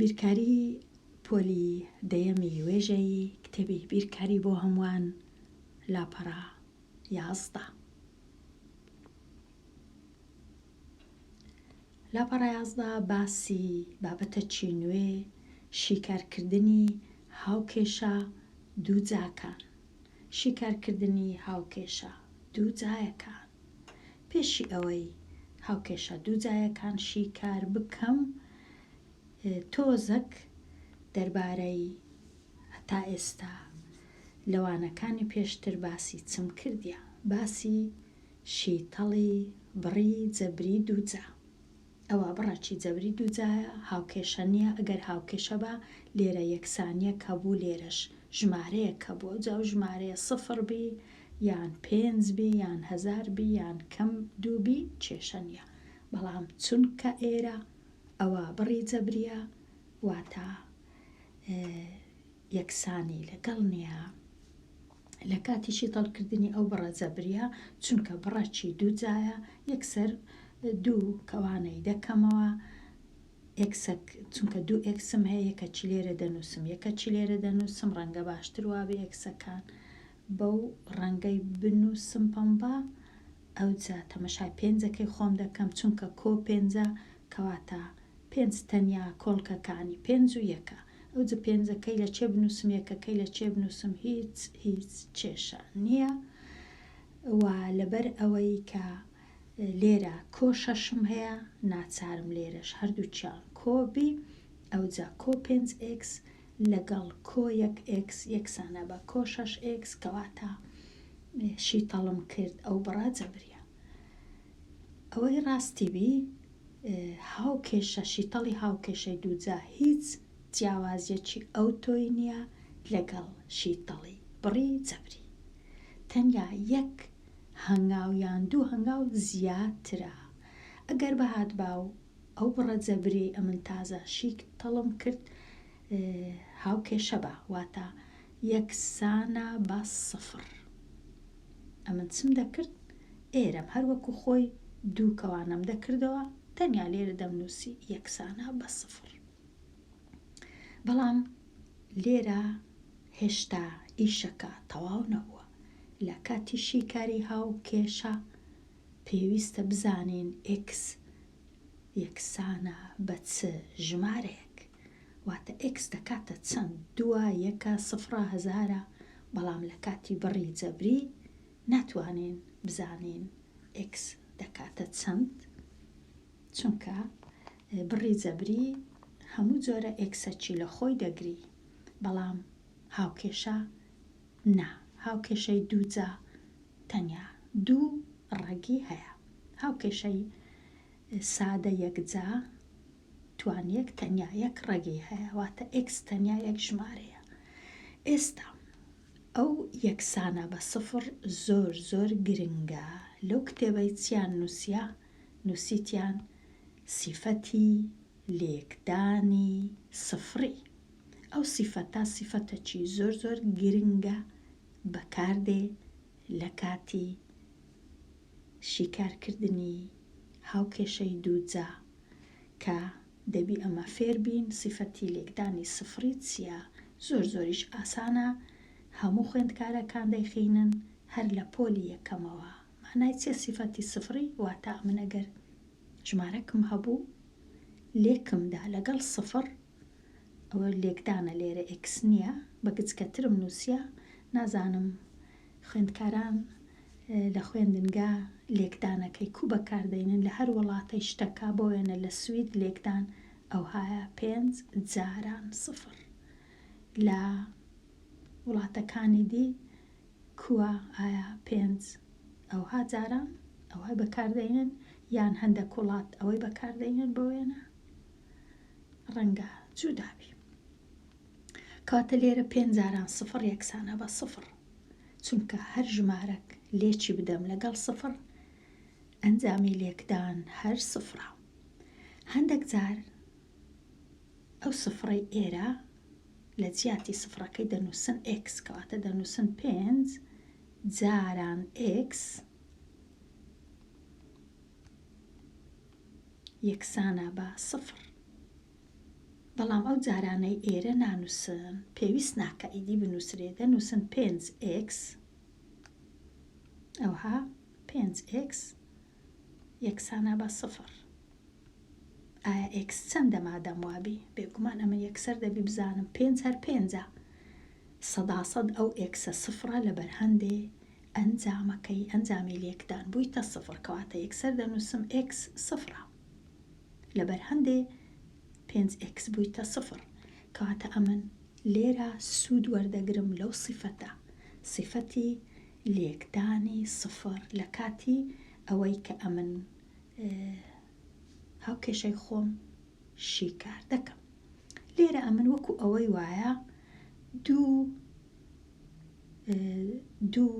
بیرکاری پۆلی دەیەمی وێژەی کتێبی بیرکاری بۆ هەمووان لاپەڕە 11. لاپەڕە 11 باسی بابەتە چینوێ شیکارکردنی هاوکێشە دوو جاکان. شیکارکردنی هاوکێشە دوو جایەکان. پێشی ئەوەی هاوکێشە دوو جایەکان شیکار بکەم، تۆزێک دەربارەی هەتا ئێستا لەوانەکانی پێشتر باسی چم کردیە. باسی شیتەڵی بڕی جەبری دووجا. ئەوە بڕەکی جەبری دووجایە، هاوکێشە نییە. ئەگەر هاوکێشە بە لێرە یەکسانیە کەبوو، لێرەش ژمارەیە کە بۆ جاو ژمارەیە 0 بی یان 5 بی یان 1000 بی یان کەم 2 بی کێشە نییە. بەڵام چونکە ئێرە ئەوە بڕی جەبریە واتە یەکسانی لەگەڵ نییە. لە کاتی شیتەڵکردنی ئەو بڕە جەبریە چونکە بڕەکی دوو جایە یەکسەر دوو کەوانەی دەکەمەوە. ئێکسەک چونکە دوو ئێکسم هەیە، یەکەچی لێرە دەنووسم یەکەچی لێرە دەنووسم، ڕەنگە باشتر وابێ ئێکسەکان بەو ڕەنگەی بنووسم پەمبا. ئەوجا تەمەشای پێنجەکەی خۆم دەکەم چونکە کۆ پێنجە کەواتە 5 تەنیا کۆڵکەکانی 5 و 1. ئەوجا پێنجەکەی لە چێ بنووسم، یەکەکەی لە چێ بنووسم، هیچ کێشە نییە. و لەبەر ئەوەی کە لێرە کۆ 6 هەیە، ناچارم لێرەش هەردووچیان کۆبی. ئەوجا کۆ 5x لەگەڵ کۆ 1x یەکسانە بە کۆ 6x کەواتە شیتەڵم کرد ئەو بڕە جەبریە. ئەوەی ڕاستی بی هاوکێشە شیتەڵی هاوکێشەی دووجا هیچ جیاوازیەکی ئەوتۆی نییە لەگەڵ شیتەڵی بڕی جەبری. تەنیا یەک هەنگاو یان دوو هەنگاو زیاترە. ئەگەر بەهات باو ئەو بڕە جەبری ئەمن تازە شیتەڵم کرد هاوکێشە بە واتە یەکسانە بە 0. ئەمن چم دەکرد؟ ئێرەم هەروەکو خۆی دوو کەوانم دەکردەوە، تەنیا لێرە دەمنووسی یەکسانە بە 0. بەڵام لێرە هێشتا ئیشەکە تەواو نەبووە. لە کاتی شیکاری هاوکێشە پێویستە بزانین x یەکسانە بە چ ژمارەیەک، واتە x دەکاتە چەند، 2 1 0 1000. بەڵام لە کاتی بڕی جەبری ناتوانین بزانین x دەکاتە چەند، چونکە بڕی جەبری هەموو جۆرە ئێکسەکی لە خۆی دەگری. بەڵام هاوکێشە نا، هاوکێشەی دووجا تەنیا دوو ڕەگی هەیە. هاوکێشەی سادە یەکجا توانیەک تەنیا یەک ڕەگی هەیە، واتە ئێکس تەنیا یەک ژمارەیە. ئێستا ئەو یەکسانە بە 0 زۆر زۆر گرنگە. لەو کتێبەی چیان نووسیە؟ نووسیتیان سیفەتی لێکدانی سفری. ئەو سیفەتە سیفەتەکی زۆر زۆر گرنگە بەکاردێ لە کاتی شیکارکردنی هاوکێشەی دووجا کە دەبی ئەمە فێر بین. سیفەتی لێکدانی سفری چییە؟ زۆر زۆریش ئاسانە، هەموو خوێندکارەکان دەیخینن هەر لە پۆلی یەکەمەوە. مانای چیە سیفەتی سفری؟ واتە من ئەگەر ژمارەکم هەبوو لێکمدا لەگەڵ 0، ئەوە لێکدانە لێرە x نییە، بە گچکەترم نووسیە. نازانم خوێندکاران لە خوێندنگا لێکدانەکەی کو بەکاردێنن، لە هەر وڵاتەی شتەکە بۆیەنە لە سوید لێکدان ئەوهایە 5 جاران 0. لە وڵاتەکانی دی کووە ئایا 5 ئەوها جاران ئەوهای بەکاردێنن، یان هەندێک وڵات ئەوەی بەکاردێنن بۆیەنە ڕەنگە جودابی. کاتە لێرە 5 جاران 0 یەکسانە بە 0، چونکە هەر ژمارەك لێکی بدەم لەگەڵ 0 ئەنجامی لێکدان هەر 0. هەندێک جار ئەو سفڕەی ئێرە لە جیاتی سفرەکەی دەنووسن x، کەواتە دەنووسن 5 جاران x یەکسانە بە 0. بەڵام ئەو جارانەی ئێرە نانووسن پێویست ناکە ئیدی بنووسرێت دەنووسن 5x ئەوها 5x یەکسانە بە 0. ئایا x چەندە مادەم وابی؟ بێگومان ئەمە یەکسەر دەبی بزانم 5 هەر 5 سەداسەد ئەو ئێکسە 0 لەبەر هەندێ ئەنجامەکەی ئەنجامی لێکدان بوویتە 0 کەواتە یەکسەر دەنووسم x 0 لەبەر هەندێ 5x بوویتە 0 کەواتە ئەمن لێرە سوود وەردەگرم لەو سیفەتە سیفەتی لێکدانی 0 لە کاتی ئەوەی کە ئەمن هاوکێشەی خۆم شیکار دەکەم. لێرە ئەمن وەکو ئەوەی وایە دوو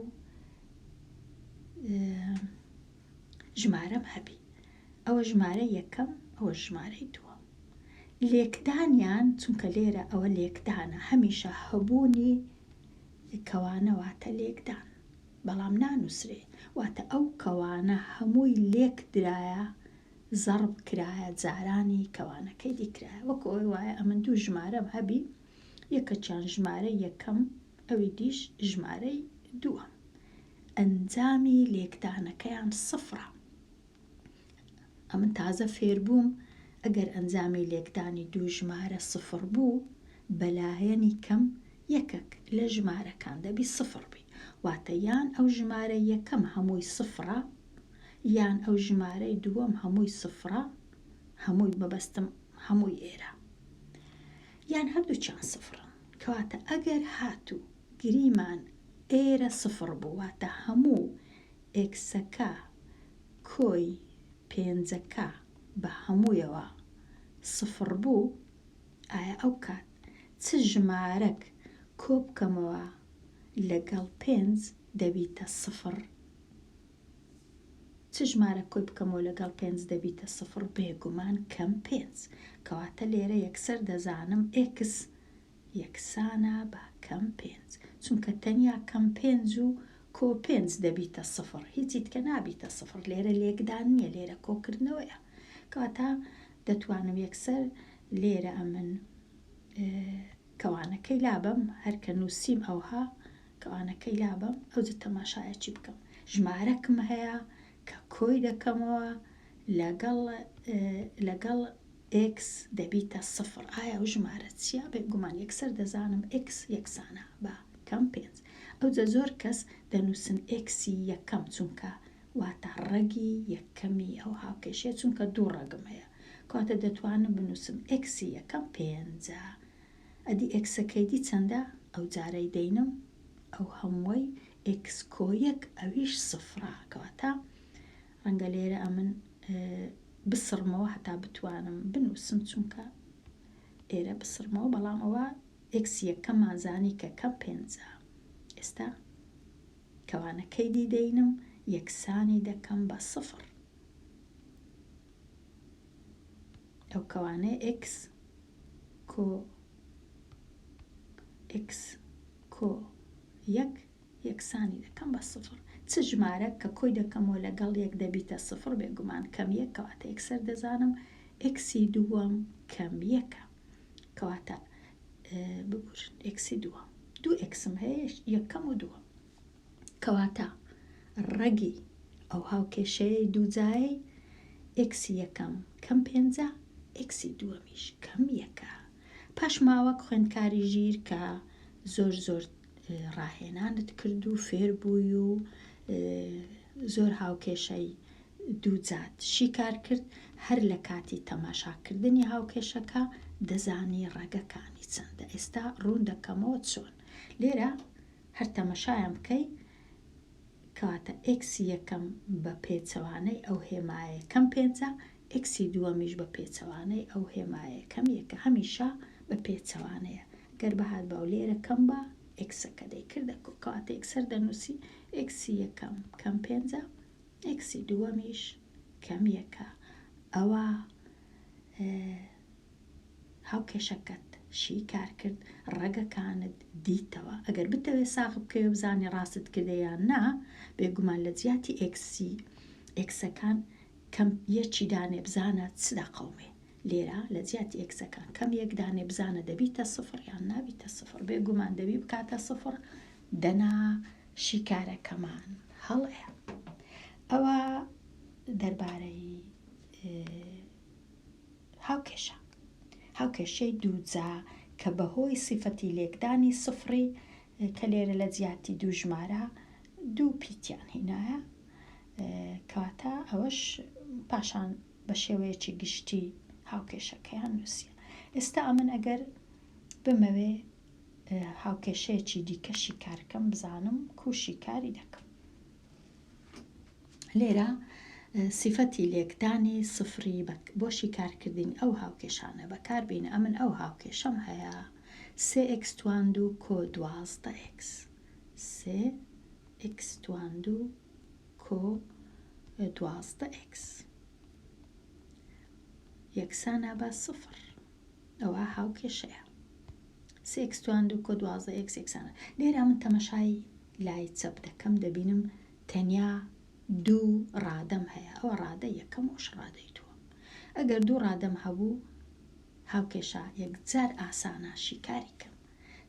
ژمارەم هەبی ئەوە ژمارە یەکەم ئەوە ژمارەی دووە لێکدانیان چونکە لێرە ئەوە لێکدانە هەمیشە هەبوونی کەوانە واتە لێکدان بەڵام نانووسرێ واتە ئەو کەوانە هەمووی لێک درایە زەرب کرایە جارانی کەوانەکەی دیکرایە وەکو ئەوەی وایە ئەمن دوو ژمارەم هەبی یەکەچیان ژمارە یەکەم ئەوی دیش ژمارەی دووە ئەنجامی لێکدانەکەیان 0. ئەمن تازە فێربووم ئەگەر ئەنجامی لێکدانی دوو ژمارە 0 بوو بەلایەنی کەم یەکەک لە ژمارەکان دەبی 0 بی واتە یان ئەو ژمارە یەکەم هەمووی 0 یان ئەو ژمارەی دووەم هەمووی 0 هەمووی بەبەستم هەمووی ئێرە یان هەردووچیان 0 کەواتە ئەگەر هاتوو گریمان ئێرە 0 بوو واتە هەموو ئێکسەکە کۆی پێنجەکە بە هەموویەوە 0 بوو ئایا ئەو کات چ ژمارەک کۆ بکەمەوە لەگەڵ 5 دەبیتە 0 چ ژمارە کۆی بکەمەوە لەگەڵ 5 دەبیتە 0 بێگومان کەم 5 کەواتە لێرە یەکسەر دەزانم x یەکسانە بە کەم 5 چونکە تەنیا کەم 5 و کۆ 5 دەبیتە 0 هیچی تکە نابیتە 0 لێرە لێکدان نییە لێرە کۆکردنەوەیە کەواتە دەتوانم یەکسەر لێرە ئەمن کەوانەکەی لابم هەرکە نووسیم ئەوها کەوانەکەی لابم ئەوجە تەماشایەکی بکەم ژمارەکم هەیە کە کۆی دەکەمەوە لەگەڵ x دەبیتە 0 ئایا ئەو ژمارە چیە بێگومان یەکسەر دەزانم x یەکسانە بە کەم 5 ئەوجە زۆر کەس دەنووسن xی یەکەم چونکە واتە ڕەگی یەکەمی ئەو هاوکێشەیە چونکە دوو ڕەگم هەیە کەواتە دەتوانم بنووسم xی یەکەم 5 ئەدی ئەکسەکەی دی چەندە ئەو جارەی دەینم ئەو هەمووی x کۆ یەک ئەویش 0 کەواتە ڕەنگە لێرە ئەمن بسڕمەوە هەتا بتوانم بنووسم چونکە ئێرە بسڕمەوە بەڵام ئەوە x یەکەم مازانی کە کەم 5 ئێستا کەوانەکەی دی دەینم یەکسانی دەکەم بە 0 ئەو کەوانەیە x کۆ یەک یەکسانی دەکەم بە 0 چ ژمارە کە کۆی دەکەمەوە لەگەڵ یەک دەبیتە 0 بێگومان کەم یەک کەواتە یەکسەر دەزانم xی دووەم کەم یەکە کەواتە ببورن xی دووەم دوو xم هەیە یەکەم و دووەم کەواتە ڕەگی ئەو هاوکێشەیە دووجایی xی یەکەم کەم 5 xی دووەمیش کەم یەکە پاش ماوەک خوێندکاری ژیر کە زۆر ڕاهێنانت کرد و فێر بووی و زۆر هاوکێشەی دووجات شیکار کرد هەر لە کاتی تەماشاکردنی هاوکێشەکە دەزانی ڕەگەکانی چەندە ئێستا ڕوون دەکەمەوە چۆن لێرە هەر تەماشایان بکەی کەواتە xی یەکەم بە پێچەوانەی ئەو هێمایە کەم 5 xی دووەمیش بە پێچەوانەی ئەو هێمایە کەم یەکە هەمیشە بە پێچەوانەیە گەر بەهات باو لێرە کەم بە xەکە دەیکردە کەواتە یەکسەر دەنووسی xی یەکەم کەم 5 xی دووەمیش کەم یەکە ئەوە هاوکێشەکەت شیکار کرد ڕەگەکانت دیتەوە ئەگەر بتەوێت ساغ بکەوێ بزانێ ڕاست کردەیان نا بێگومان لە جیاتی xەکان کەم یەکی دانێ بزانە چ دەقەومێ لێرە لە جیاتی ئێکسەکان کەم یەکدانێ بزانە دەبیتە سفر یان نابیتە سفر بێگومان دەبی بکاتە سفر دەنا شیکارەکەمان هەڵەیە. ئەوە دەربارەی هاوکێشە هاوکێشەی دووجا کە بەهۆی سیفەتی لێکدانی سفری کە لێرە لە جیاتی دوو ژمارە دوو پیتیان هینایە کەواتە ئەوەش پاشان بە شێوەیەکی گشتی هاوکێشەکەیان نووسیە. ئێستا ئەمن ئەگەر بمەوێ هاوکێشەیەکی دیکەشی کارکەم بزانم کوشی کاری دەکەم. لێرە سیفەتی لێکدانی سفری بۆشی کارکردنی ئەو هاوکێشانە بەکاربێنە. ئەمن ئەو هاوکێشەم هەیە 3x توانندو کۆ 12x 3x توانندو کۆ 12x یەکسانە بە سفر. ئەوە هاوکێشەیە 3x توانندو کۆ 12x یەکسانە. لێرە من تەمەشای لای چەپ دەکەم دەبینم تەنیا دوو ڕادەم هەیە. ئەوە ڕادە یەکەم وش ڕادەی دووەم. ئەگەر دوو ڕادەم هەبوو هاوکێشە یەکجار ئاسانە شیکاری کەم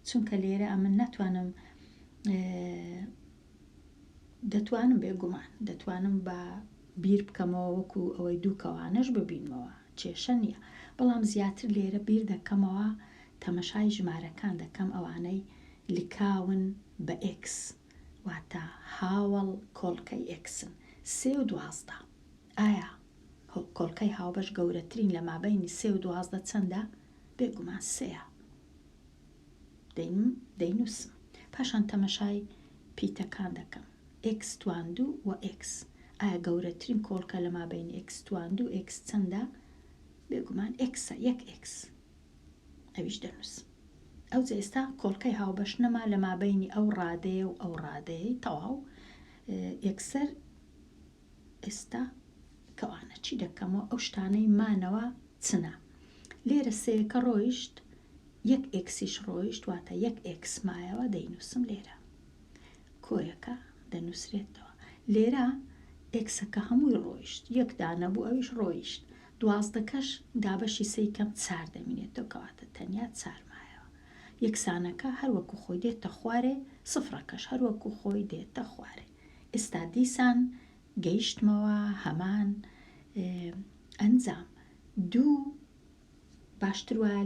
چونکە لێرە ئەمن ناتوانم دەتوانم بێگومان دەتوانم بە بیر بکەمەوە وەکو ئەوەی دوو کەوانەش ببینمەوە کێشە نییە. بەڵام زیاتر لێرە بیر دەکەمەوە تەمەشای ژمارەکان دەکەم ئەوانەی لکاون بە x واتە هاوڵ کۆڵکەی ئێکسن 3 و 12. ئایا کۆڵکەی هاوبەش گەورەترین لە مابەینی 3 و 12 چەندە؟ بێگومان 3ە. دەینووسم پاشان تەمەشای پیتەکان دەکەم x توانندو و x. ئایا گەورەترین کۆڵکە لە مابەینی x توانندو x چەندە؟ بێگومان xە 1x. ئەویش دەنووسم. ئەو ئێستا کۆڵکەی هاوبەش نەما لە مابەینی ئەو ڕادەیە و ئەو ڕادەیە تەواو یەکسەر. ئێستا کەوانە چی دەکەمەوە ئەو شتانەی مانەوە چنە. لێرە سەیەکە ڕۆیشت 1xیش ڕۆیشت واتە 1x مایەوە دەینووسم. لێرە کۆیەکە دەنووسرێتەوە. لێرە ئێکسەکە هەمووی ڕۆیشت یەکدا نەبوو ئەویش ڕۆیشت. 12کەش دابەشی سەیکەم 4 دەمینێتەوە کەواتە تەنیا 4 مایەوە. یەکسانەکە هەروەکو خۆی دێتە خوارێ سفرەکەش هەروەکو خۆی دێتە خوارێ. ئێستا دیسان گەیشتمەوە هەمان ئەنجام. دوو باشتر وایە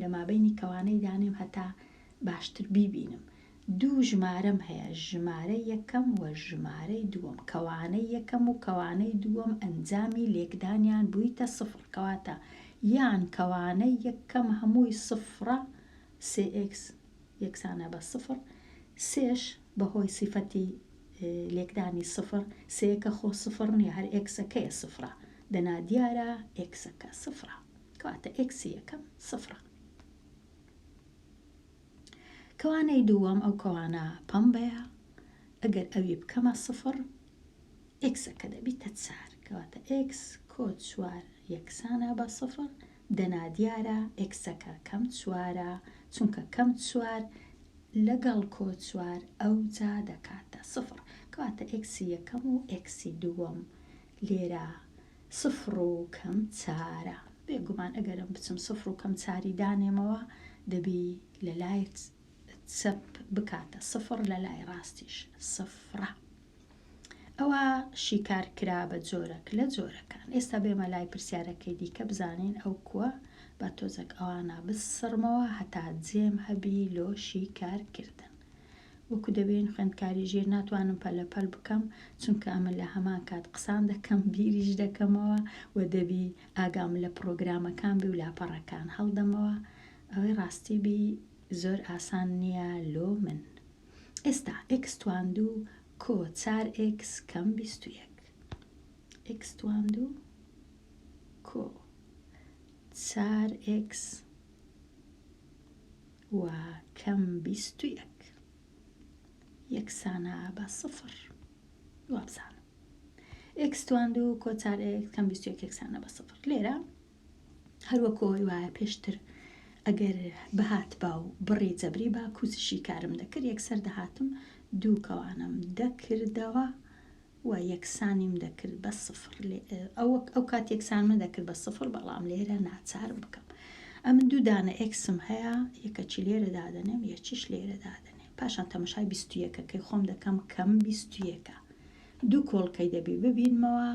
لە مابەینی کەوانەی دانێم هەتا باشتر بیبینم. دوو ژمارەم هەیە ژمارەی یەکەم و ژمارەی دووەم. کەوانەی یەکەم و کەوانەی دووەم ئەنجامی لێکدانیان بوویتە سفر کەواتە یان کەوانەی یەکەم هەمووی سفرە 3x یەکسانە بە سفر. سێش بەهۆی سیفەتی لێکدانی سفر سەیەکە خۆ سفر نییە هەر ئێکسەکەیە سفرە دەنا دیارە ئێکسەکە سفرە کەواتە ئێکسی یەکەم سفرە. کەوانەی دووەم ئەو کەوانە پەمبەیە ئەگەر ئەوی بکەمە سفر ئێکسەکە دەبیتە 4 کەواتە x کۆ 4 یەکسانە بە سفر دەنا دیارە ئێکسەکە کەم 4ە چونکە کەم 4 لەگەڵ کۆ 4 ئەو جا دەکاتە سفر کەواتە ئێکسی یەکەم و ئێکسی دووەم لێرە سفر و کەم 4ە. بێگومان ئەگەرم بچم سفر و کەم 4 دانێمەوە دەبی لە لای چەپ بکاتە سفر لە لای ڕاستیش سفرە. ئەوە شیکار کرا بە جۆرەك لە جۆرەکان. ئێستا بێمە لای پرسیارەکەی دیکە بزانین ئەو کووە بە تۆزێک ئەوانە بسڕمەوە هەتا جێم هەبی لۆ شیکارکردن. وەکو دەبێن خوێندکاری ژێر ناتوانم پەلەپەل بکەم چونکە ئەمە لە هەمان کات قسان دەکەم بیریش دەکەمەوە و دەبی ئاگام لە پرۆگرامەکان بی و لاپەڕەکان هەڵدەمەوە. ئەوەی ڕاستی بی زۆر ئاسان نییە لۆ من. ئێستا x تواندوو کۆ 4x کەم 21 x تواندوو کۆ 4x و کەم 21 یەکسانە بە سفر. وابزانم x تواندوو کۆ 4x کەم 21 یەکسانە بە سفر. لێرە هەروەکۆی وایە پێشتر ئەگەر بەهات با و بڕی جەبری با کوزشی کارم دەکرد یەکسەر دەهاتم دوو کەوانم دەکردەوە و یەکسانیم دەکرد بە سفر ئەو کات یەکسان من دەکرد بە سفر بەڵام لێرە ناچارم بکەم ئەمن دوو دانە ئێکسم هەیە یەکەچی لێرە دادەنێم یەکیش لێرە دادەنێ پاشان تەمەشای 21ەکەی خۆم دەکەم کەم 21 دوو کۆڵکەی دەبی ببینمەوە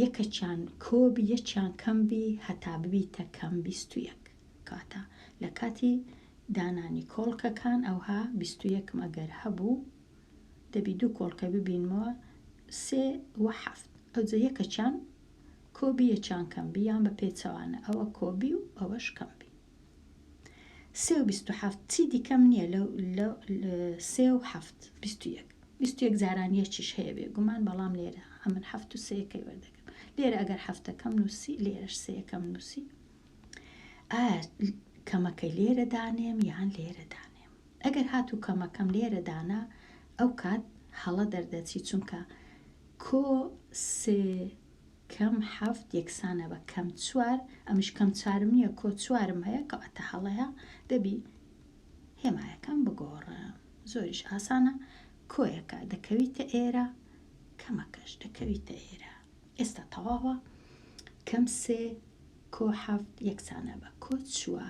یەکەچیان کۆبی یەکیان کەمبی هەتا ببیتە کەم 21 کاتە لە کاتی دانانی کۆڵکەکان ئەوها 21 ئەگەر هەبوو دەبی دوو کۆڵکە ببینمەوە 3 و 7 ئەوجە یەکەچیان کۆبی یەکیان کەمبی یان بە پێچەوانە ئەوە کۆبی و ئەوەش کەمبی 3 و 27 چی دیکەم نییە لە 3 و 7 21 جاران یەکیش هەیە بێ گومان بەڵام لێرە ئەمن 7 و 3ەکەی وەردەگرم لێرە ئەگەر هەفتەکەم نووسی لێرەش 3ەکەم نووسی کەمەکەی لێرە دانێم یان لێرە دانێم ئەگەر هاتوو کەمەکەم لێرە دانا ئەو کات هەڵە دەردەچی چونکە کۆ 3 کەم 7 یەکسانە بە کەم 4 ئەمش کەم 4 نییە کۆ 4 هەیە کەواتە هەڵەیە دەبی هێمایەکەم بگۆڕم زۆریش ئاسانە کۆیەکە دەکەویتە ئێرە کەمەکەش دەکەویتە ئێرە ئێستا تەواوە کەم 3 کۆ 7 یەکسانە بە کۆ 4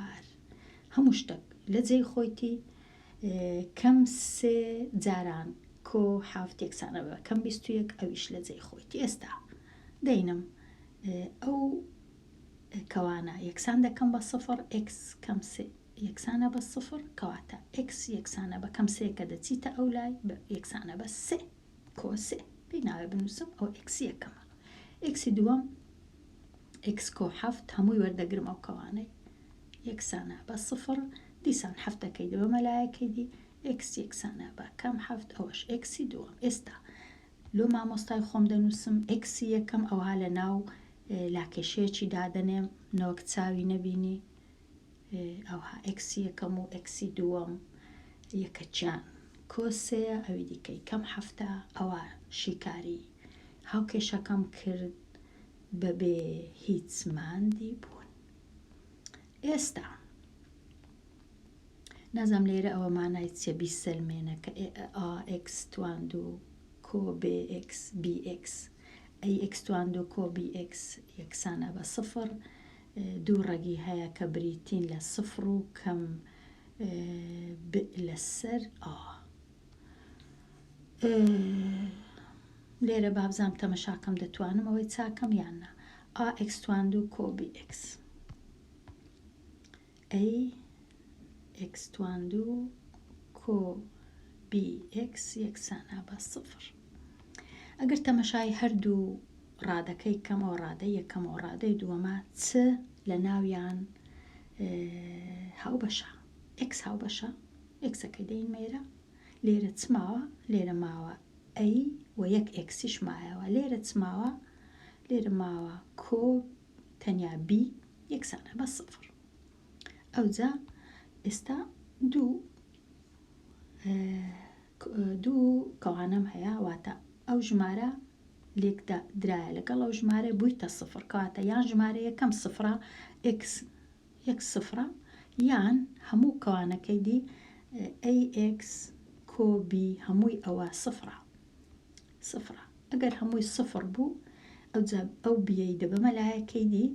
هەموو شتێک لە جێی خۆیتی کەم 3 جاران کۆ 7 یەکسانە بە کەم 21 ئەویش لە جێی خۆیتی ئێستا دەینم ئەو کەوانە یەکسان دەکەم بە سفر x کەم 3 یەکسانە بە سفر کەواتە x یەکسانە بە کەم 3 کە دەچیتە ئەو لای یەکسانە بە 3 کۆ 3 پێی ناوێ بنووسم ئەو x یەکەمە x دووەم x کۆ 7 هەمووی وەردەگرم ئەو کەوانەی یەکسانە بە سفر دیسان هەفتەکەی دەوە مەلایەکەی دی x یەکسانە بە کەم 7 ئەوەش x دووەم ئێستا لۆ مامۆستای خۆم دەنووسم x یەکەم ئەوها لە ناو لاکێشەیەکی دادەنێم نەوەک چاوی نەبینی ئەوها x یەکەم و x دووەم یەکەچیان کۆ 3 ئەوی دیکەی کەم 7 ئەوە شیکاری هاوکێشەکەم کرد بەبێ هیچ ماندی بوون ئێستا نازام لێرە ئەوە مانای چێ بیسەلمێنە کە x تواندو کۆ bx bx ئەی x تواندو کۆ bx یەکسانە بە سفر دوو ڕەگی هەیە کە بریتین لە سفر و کەم لەسەر لێرە بابزانم تەمەشاکەم دەتوانم ئەوەی چاکەم یاننا x تواندو کۆ bx ئەی x تواندو کۆ bx یەکسانە بە سفر ئەگەر تەمەشای هەردوو ڕادەکەی کەمەوە ڕادەی یەکەمەوە ڕادەی دووەمە چ لە ناویان هاوبەشە x هاوبەشە xەکەی دەین مێرە لێرە چ ماوە لێرە ماوە ئەی و یەک ئێکسیش مایەوە لێرە چ ماوە لێرە ماوە کۆ تەنیا بی یەکسانە بە سفر ئەوجا ئێستا دوو کەوانم هەیە واتە ئەو ژمارە لێکدا درایە لەگەڵ ئەو ژمارە بوویتە سفر کەواتە یان ژمارە یەکەم سفرە x یەک سفرە یان هەموو کەوانەکەی دی ax کۆ b هەمووی ئەوە سفرە ئەگەر هەمووی سفر بوو ئەو بیەی دەبە مەلایەکەی دی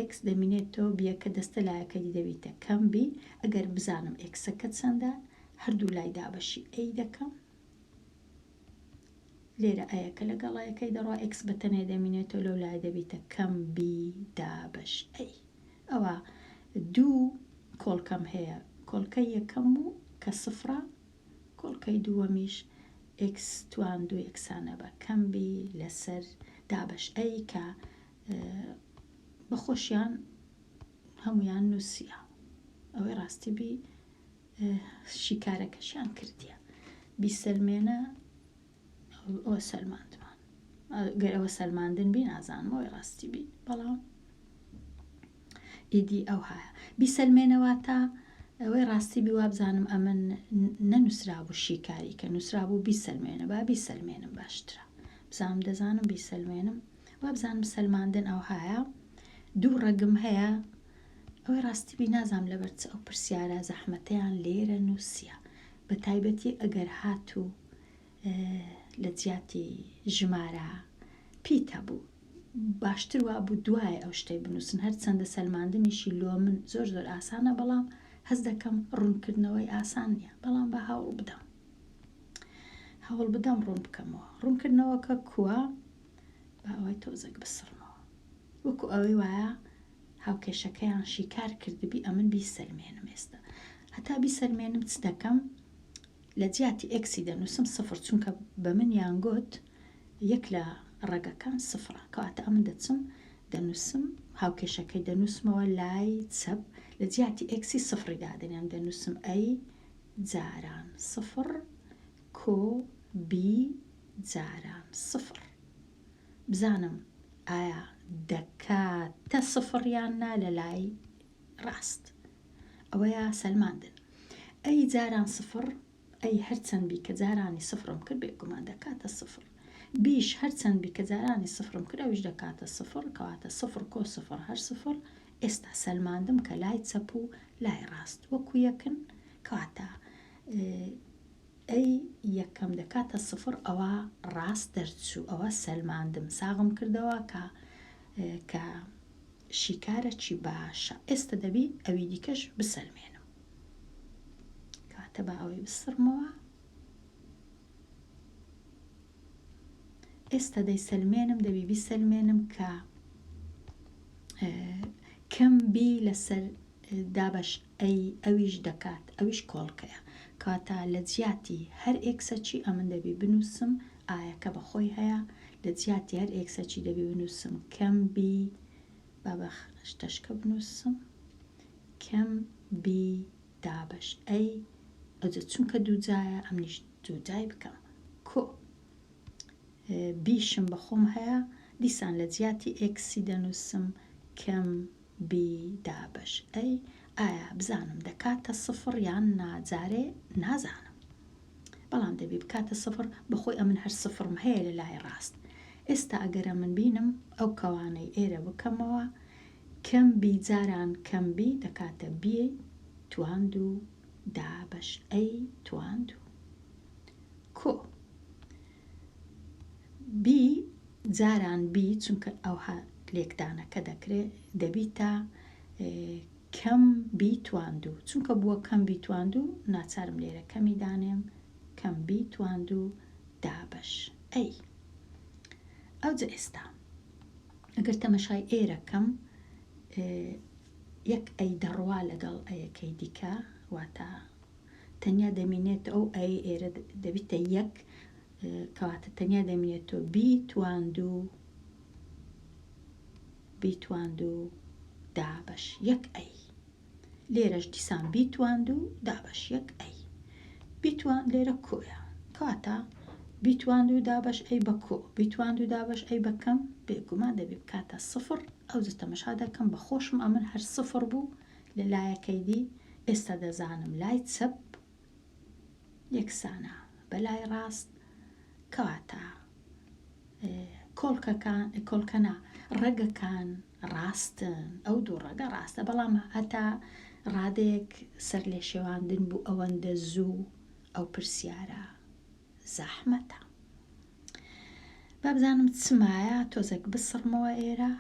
ax دەمینێتەوە بیەکە دەستە لایەکەی دەبیتە کەم b ئەگەر بزانم xەکە چەندە هەردوو لای دابەشی a دەکەم لێرە ئەیەکە لەگەڵایەکەی دەڕوا x بەتەنێ دەمینێتەوە لەو لای دەبیتە کەم b دابەش a ئەوە دوو کۆڵکەم هەیە کۆڵکەی یەکەم و کە سفرە کۆڵکەی دووەمیش x تواندو یەکسانە بە کەم b لەسەر دابەش a کە بەخۆشیان هەمویان نووسیە ئەوەی ڕاستی بی شیکارەکەشیان کردیە بیسەلمێنە ئەوە سەلماندمان گەر ئەوە سەلماندن بی نازانمەوەی ڕاستی بی بەڵام ئیدی ئەو هەیە بیسەلمێنەواتە ئەوەی ڕاستی بی وابزانم ئەمە نەنووسرابوو شیکاری کە نووسرابوو بیسەلمێنە با بیسەلمێنم باشترە بزانم دەزانم بیسەلمێنم وابزانم سەلماندن ئەو هەیە دوو ڕەگم هەیە ئەوەی ڕاستی بی نازام لەبەر ئەو پرسیارە زەحمەتەیان لێرە نووسیە بە تایبەتی ئەگەر هاتوو لە جیاتی ژمارە پیتە بوو باشتر وا بوو دوایە ئەو شتەی بنووسن هەرچەندە سەلماندنیشی لۆ من زۆر ئاسانە بەڵام هەز دەکەم ڕوونکردنەوەی ئاسان نییە بەڵام بە هەوڵ بدەم ڕوون بکەمەوە ڕوونکردنەوەکە کووە بە ئەوەی تۆزێک بسڕمەوە وەکو ئەوەی وایە هاوکێشەکەیان شیکار کردبی ئەمن بیسەلمێنم ئێستا هەتا بیسەلمێنم چ دەکەم لە جیاتی ئەکسی دەنووسم سفر چونکە بە من یانگۆت یەک لە ڕێگەکان سفرە کەواتە ئەمن دەچم دەنووسم هاوکێشەکەی دەنووسمەوە لای چەپ لە جیاتی ئەکسی سفری دادنێم دەنووسم ئەی جاران سفر کۆ بی جاران سفر بزانم ئایا دەکاتە سفر یان نا لە لای ڕاست ئەوەیە سەلماندن ئەی جاران سفر ئەی هەرچەند بی کە جارانی سفرم کرد بێگومان دەکاتە سفر بیش هەرچەند بی کە جارانی سفرم کرد ئەویش دەکاتە سفر کەواتە سفر کۆ سفر هەر سفر ئێستا سەلماندم کە لای چەپ و لای ڕاست وەکو یەکن کەواتە ئەی یەکەم دەکاتە سفر ئەوە ڕاست دەرچوو ئەوە سەلماندم ساغم کردەوە کە شیکارەکی باشە ئێستا دەبی ئەوی دیکەش بسەلمێنم کاتە بە ئەوەی بسڕمەوە ئێستا دەیسەلمێنم دەبی بیسەلمێنم کە کەم بی لەسەر دابش ئەویش دەکات ئەویش کۆڵکەیە کاتە لە جیاتی هەر ئێکسەچی ئەمن دەبی بنووسم ئایەکە بەخۆی هەیە لە جیاتی هەر ئێکسەچی دەبی بنووسم کەم بی بابە شتەشکە بنووسم کەم بی دابش ئەی ئەوجە چونکە دووجایە ئەمنیش دووجای بکەم کۆ بیشم بەخۆم هەیە دیسان لە جیاتی ئێکسی دەنووسم کەم بی دابش ئەی ئایا بزانم دەکاتە سفر یان ناجارێ نازانم بەڵام دەبی بکاتە سفر بەخۆی ئەمن هەر سفرم هەیە لە لای ڕاست ئێستا ئەگەرە من بینم ئەو کەوانەی ئێرە بکەمەوە کەم بی جاران کەم بی دەکاتە بی تواند و دابش ئەی تواند و کۆ بی جاران بی چونکە ئەوها لێکدانەکە دەکرێت دەبیتە کەم بی تواند و چونکە بووە کەم بی تواند و ناچارم لێرە کەمی دانێم کەم بی تواند و دابش ئەی ئەوجە ئێستا ئەگەر تەمەشای ئێرەکەم یەک ئەی دەڕوا لەگەڵ ئەیەکەی دیکە واتە تەنیا دەمینێت ئەو ئەی ئێرە دەبیتە یەک کەواتە تەنیا دەمێنێتەوە بیتواند و دابش یەک ئەی لێرەش دیسان بیتواند و دابش یەک ئەی بیتوان لێرە کۆیە کەواتە بیتواند و دابش ئەی بە کۆ بیتواند و دابش ئەی بەکەم بێگومان دەبێ بکاتە سفر ئەوجە تەمەشا دەکەم بە خۆشم ئەمن هەر سفر بوو لە لایەکەی دی ئێستا دەزانم لای چەپ یەکسانە بە لای ڕاست کەواتە کۆڵکەنا ڕێگەکان ڕاستن ئەو دوو ڕێگە ڕاستە بەڵام هەتا ڕادەیەک سەر لێ شێواندن بوو ئەوەندە زوو ئەو پرسیارە زەحمەتە با بزانم چمایە تۆزێک بسڕمەوە ئێرە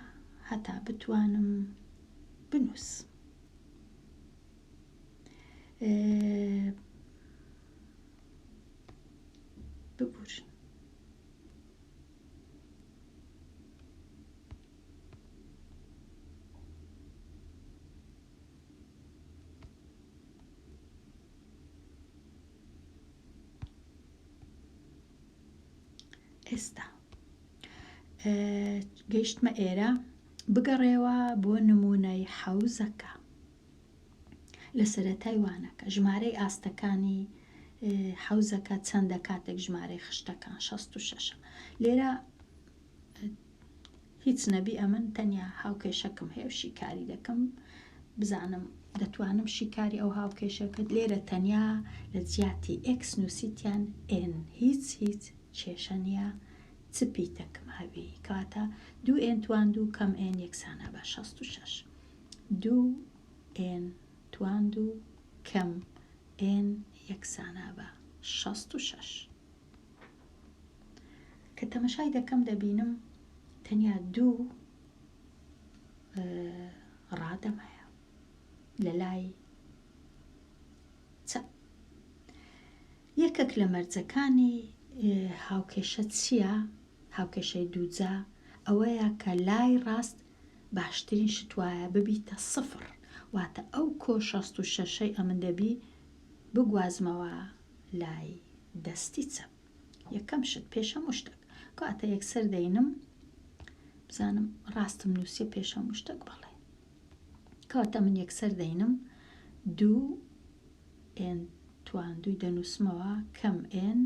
هەتا بتوانم بنووس ببورن ئێستا گەیشتمە ئێرە بگەڕێەوە بۆ نمونەی حەوزەکە لە سەرەتای وانەکە ژمارەی ئاستەکانی حەوزەکە چەندە کاتێک ژمارەی خشتەکان 66 لێرە هیچ نەبی ئەمن تەنیا هاوکێشەکەم هەیە و شیکاری دەکەم بزانم دەتوانم شیکاری ئەو هاوکێشەکەت لێرە تەنیا لە جیاتی ئێکس نووسیتیان ئێن هیچ کێشە نیە چ پیتەکەم هەبی کاتە 2n تواند و کەم n یەکسانە بە 66 2n تواند و کەم n یەکسانە بە 66 کە تەمەشای دەکەم دەبینم تەنیا 2 ڕادەمایە لە لای چ. یەکێک لە مەرجەکانی هاوکێشە چییە؟ هاوکێشەی دووجا ئەوەیە کە لای ڕاست باشترین شت وایە ببیتە 0 واتە ئەو کۆ 66 ئەمن دەبی بگوازمەوە لای دەستی چەپ. یەکەم شت پێش هەموو شتێک کاتە یەکسەر دەینم بزانم ڕاستم نووسیە پێش هەموو شتێک بەڵێ کاتە من یەکسەر دەینم 2 ئێن توان 2 دەنووسمەوە کەم ئێن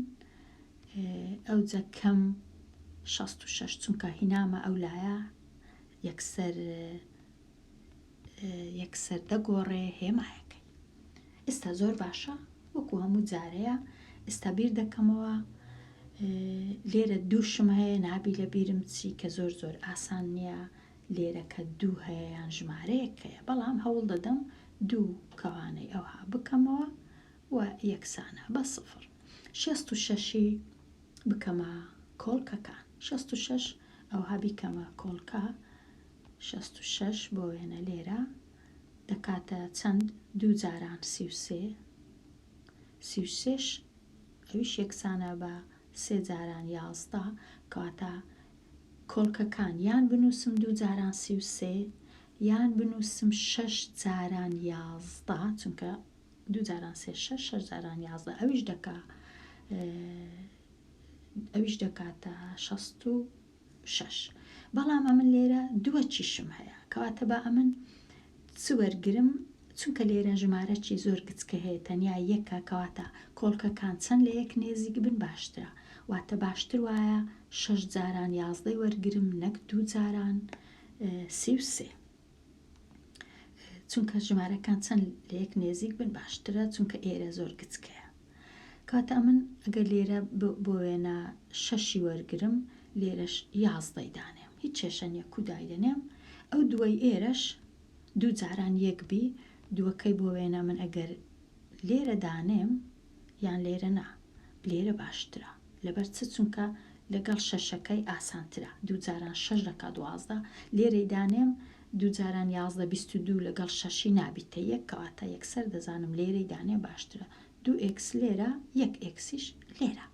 ئەوجە کەم 66 چونکە هینامە ئەو لایە یەکسەر دەگۆڕێ هێمایەکەی. ئێستا زۆر باشە وەکو هەموو جارەیە ئێستا بیر دەکەمەوە لێرە 2 هەیە نابی لە بیرم چی کە زۆر ئاسان نییە لێرە کە 2 هەیە یان ژمارەیەکەیە بەڵام هەوڵ دەدەم 2 کەوانەی ئەوها بکەمەوە و یەکسانە بە 0. 66 بکەمە کۆڵکەکان 66 ئەوها بیکەمە کۆڵکە 66 بۆ وێنە لێرە دەکاتە چەند 2 جاران 33 ئەویش یەکسانە بە 3 جاران 11 کاتە کۆڵکەکان یان بنووسم 2 جاران 33 یان بنووسم 6 جاران 11 چونکە 2 جاران 3 6 جاران 11 ئەویش دەکاتە 66. بەڵام ئەمن لێرە 2 چیشم هەیە کەواتە بە ئەمن چوەرگرم چونکە لێرە ژمارە چی زۆر گچکە هەیە تەنیا یەکە کەواتە کۆڵکەکان چەند لە یەک نێزیک بن باشترە واتە باشتر وایە 6 جاران 11 وەرگرم نەک 2 جاران 33 چونکە ژمارەکان چەند لە یەک نێزیک بن باشترە چونکە ئێرە زۆر گچکەیە. کاتە من ئەگەر لێرە بۆ وێنە 6 وەرگرم لێرەش 11 دانێم هیچ کێشە نیە کودای دەنێم ئەو دوای ئێرەش 2 جاران 1 بی دووەکەی بۆ وێنە من ئەگەر لێرە دانێم یان لێرە نا لێرە باشترە لەبەر چ چونکە لەگەڵ شەشەکەی ئاسانترە 2 جاران 6 دەکات 12 لێرەی دانێم 2 جاران 11 22 لەگەڵ شەشی نابیتە یەک کەواتە یەکسەر دەزانم لێرەی دانێ باشترە 2x لێرە 1xیش لێرە.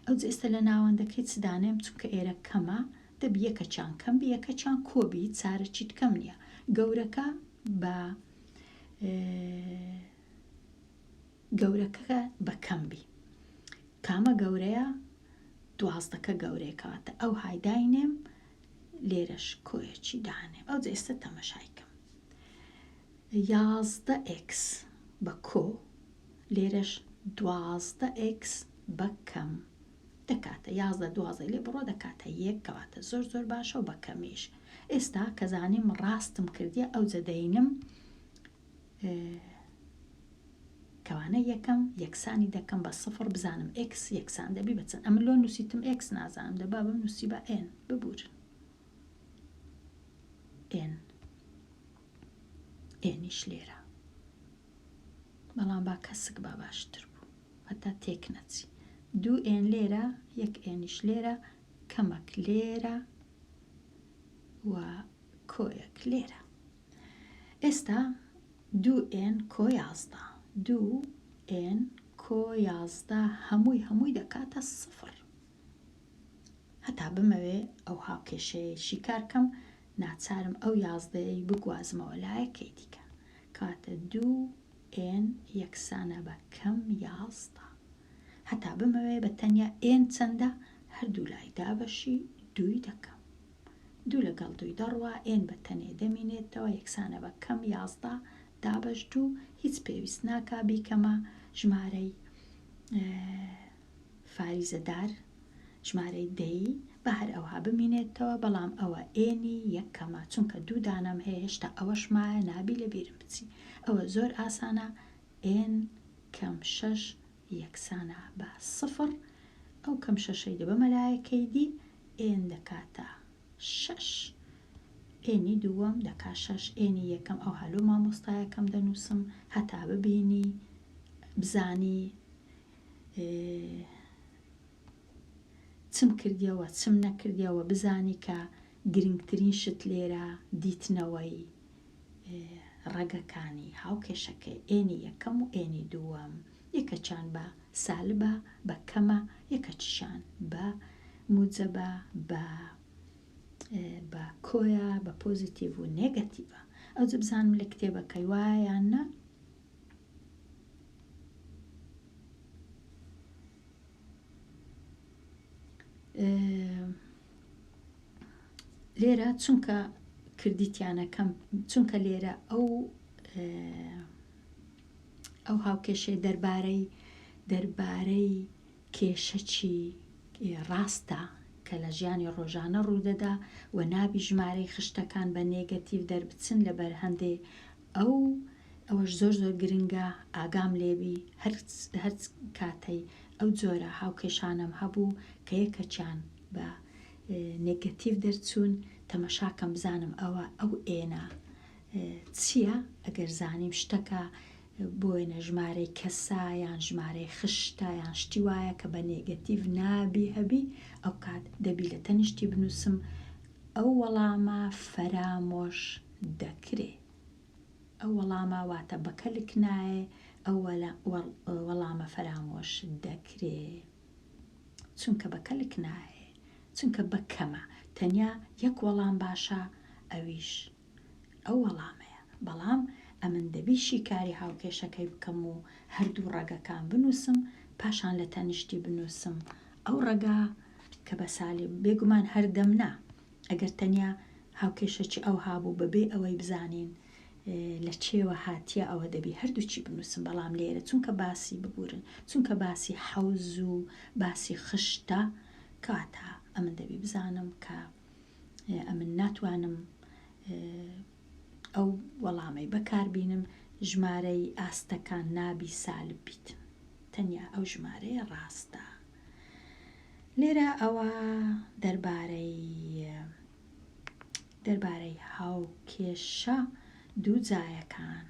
ئەو ئێستا لە ناوەندەکەی چ دانێم چونکە ئێرە کەمە دەبی یەکەچان کەم بی یەکەچان کۆبی چارە چیت کەم نییە گەورەکە بە کەم بی کامە گەورەیە 12کە گەورەیەکەواتە ئەو هایداینێم لێرەش کۆیەکی دانێم ئەو ئێستا تەمەشایکەم 11x بە کۆ لێرەش 12x بە کەم دەکاتە 11 12 لێ بڕۆ دەکاتە یەک کەواتە زۆر باشە و بە کەمیش. ئێستا کە زانیم ڕاستم کردیە ئەو جەدەینم کەوانە یەکەم یەکسانی دەکەم بە 0 بزانم x یەکسان دەبی بچەند ئەمە لۆ نووسیتم x نازانم دەبا بم نووسی بە n ببورن n'یش لێرە بەڵام با کەسک با باشتر بوو هەتا تێک نەچی 2n لێرە 1n'یش لێرە کەمەک لێرە و کۆیەک لێرە. ئێستا 2n کۆ 11 2n کۆ 11 هەمووی دەکاتە 0 هەتا بمەوێ ئەو هاوکێشەیەشی کارکەم ناچارم ئەو 11ی بگوازمەوە لایەکەی دیکە کاتە 2n یەکسانە بە کەم 11 هەتا بمەوێ بە تەنیا n چەندە هەردوو لای دابەشی 2 دەکەم 2 لەگەڵ 2 دەڕوا n بە تەنێ دەمینێتەوە یەکسانە بە کەم 11 دابەش 2 هیچ پێویست ناکا بیکەمە ژمارەی فاریزەدار ژمارەی دەی بە هەر ئەوها بمینێتەوە بەڵام ئەوە ئێنی یەکەمە چونکە 2 دانەم هەیە هێشتا ئەوەش مایە نابی لە بیرم بچی ئەوە زۆر ئاسانە n کەم 6 یەکسانە بە 0 ئەو کەم 6ەی دەبە مەلایەکەی دی n دەکاتە 6 ئێنی دووەم دەکا 6 ئێنی یەکەم ئەو هەلو مامۆستایەکەم دەنووسم هەتا ببینی بزانی چم کردیەوە چم نەکردیەوە بزانی کە گرنگترین شت لێرە دیتنەوەی ڕەگەکانی هاوکێشەکەی ئێنی یەکەم و ئێنی دووەم، یەکەچان بە سالبە بە کەمە، یەکەچیشان بە موجەبە بە کۆیە بە پۆزیتیڤ و نێگەتیڤە. ئەوجە بزانم لە کتێبەکەی وایە یان نە. لێرە چونکە کردیتیانەکەم چونکە لێرە ئەو هاوکێشەی دەربارەی کێشەچی ڕاستە کە لە ژیانی ڕۆژانە ڕوودەدا و نابی ژمارەی خشتەکان بە نێگەتیڤ دەربچن لەبەر هەندێ ئەوەش زۆر گرنگە ئاگام لێبی هەر کاتەی ئەو جۆرە هاوکێشانم هەبوو کە یەکەچیان بە نێگەتیڤ دەرچوون تەمەشاکەم بزانم ئەو ئێنە چییە، ئەگەر زانیم شتەکە بۆیە ژمارەی کەسا یان ژمارەی خشتە یان شتی وایە کە بە نێگەتیڤ نابی هەبی، ئەو کات دەبی لە تەنیشتی بنووسم ئەو وەڵامە فەرامۆش دەکرێ. ئەو وەڵامە واتە بەکەلک نایە، ئەو وەڵامە فەرامۆش دەکرێ چونکە بەکەلک نایە، چونکە بەکەمە تەنیا یەک وەڵام باشە، ئەویش ئەو وەڵامەیە. بەڵام ئەمن دەبی شیکاری هاوکێشەکەی بکەم و هەردوو ڕەگەکان بنووسم، پاشان لە تەنیشتی بنووسم ئەو ڕەگا کە بە سالی بێگومان هەردەمنا. ئەگەر تەنیا هاوکێشەکی ئەو هابوو بەبێ ئەوەی بزانین لە چێوە هاتیە، ئەوە دەبی هەردووچی بنووسم. بەڵام لێرە چونکە باسی ببورن، چونکە باسی حەوز و باسی خشتە، کاتە ئەمن دەبی بزانم کە ئەمن ناتوانم ئەو وەڵامەی بەکاربینم ژمارەی ئاستەکان نابی سالب بیت، تەنیا ئەو ژمارەیە ڕاستە. لێرە ئەوە دەربارەی هاوکێشە دووجایەکان،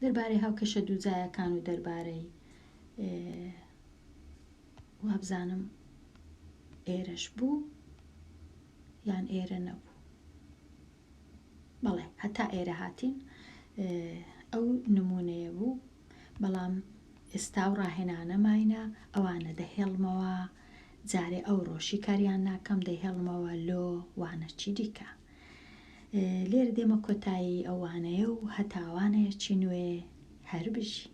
دەربارەی هاوکێشە دووجایەکان و دەربارەی وابزانم ئێرەش بوو یان ئێرە نەبوو. بەڵێ هەتا ئێرە هاتین ئەو نمونەیە بوو، بەڵام ئێستا و ڕاهێنانە ماینە ئەوانە دەهێڵمەوە، جارێ ئەو ڕۆژی کاریان ناکەم دەهێڵمەوە لۆ وانە چی دیکە. لێرە دێمە کۆتایی ئەوانەیە و هەتاوانەیە چی نوێ هەر بژی.